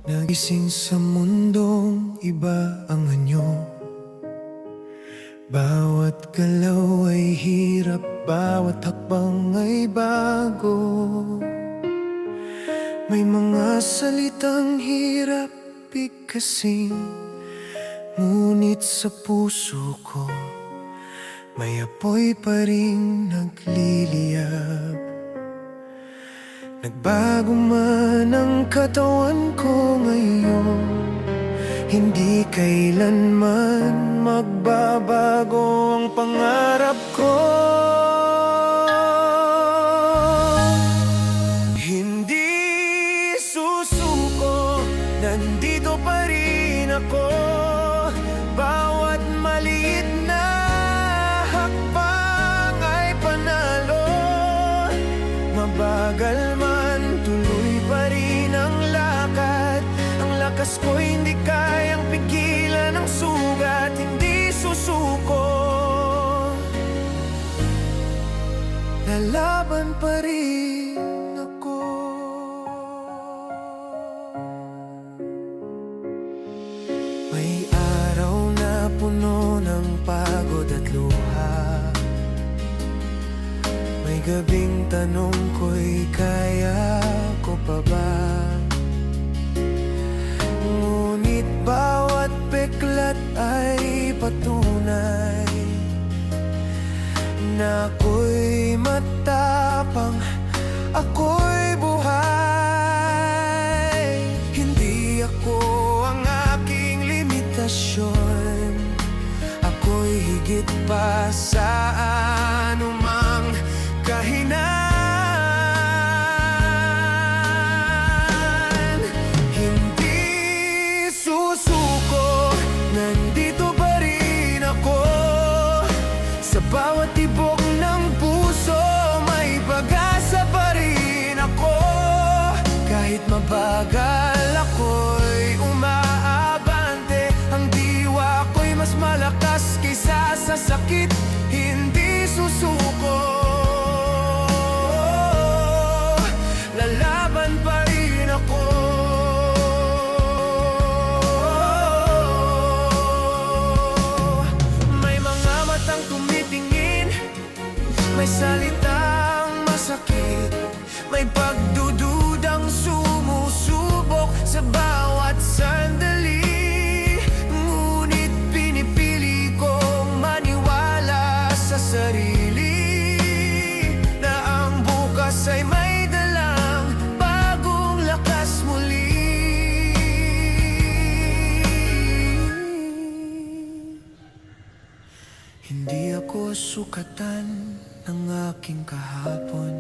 Nagising sa mundong iba ang anyo. Bawat galaw ay hirap, bawat hakbang ay bago. May mga salitang hirap bigkasin, ngunit sa puso ko may apoy pa ring nagliliyab. Nagbago man ang katawan ko ngayon, hindi kailanman magbabago ang pangarap ko. Hindi susuko, nandito pa rin ako. Bawat maliit na hakbang ay panalo. Mabagal man, tuloy pa rin ang lakad. Ang lakas ko hindi kayang pigilan ang sugat. Hindi susuko, lalaban pa rin ako. May araw na puno ng pagod at luha. May gabing tanong ko'y kaya ko pa ba? Ngunit bawat peklat ay patunay na ako'y matapang, ako'y buhay. Hindi ako ang aking limitasyon, ako'y higit pa sa anumang kahinaan. Hindi susuko, nandito pa rin ako. Sa bawat tibok ng puso may pag-asa pa rin ako. Kahit mabagal ako'y umaabante, ang diwa ko'y mas malakas kaysa sa sakit. Hindi susuko, lalaban pa rin ako. May mga matang tumitingin, may salitang masakit, may pagdududang sumusubok sa bawat sandali. Ngunit pinipili kong maniwala sa sarili na ang bukas ay may dalang bagong lakas muli. Hindi ako sukatan ng aking kahapon,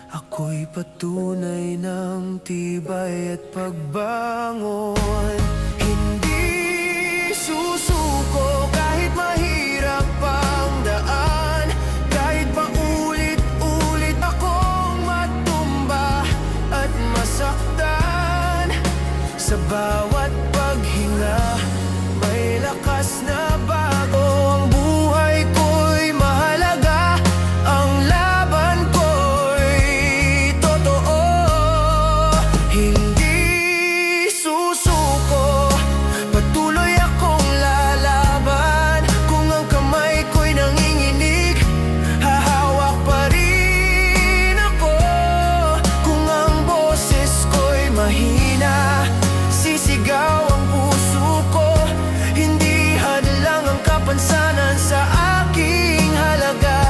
ako'y patunay ng tibay at pagbangon. Hindi susuko kahit mahirap ang daan, kahit paulit-ulit akong matumba at masaktan. Sa bawat paghinga may lakas na bago. Ang buhay ko'y mahalaga, ang laban ko'y totoo. Hindi susuko, patuloy akong lalaban. Kung ang kamay ko'y nanginginig, hahawak pa rin ako. Kung ang boses ko'y mahina, sisigaw ang puso ko. Hindi hadlang ang kapansanan sa aking halaga.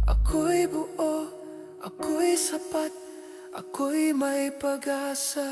Ako'y buo, ako'y sapat, ako'y may pag-asa.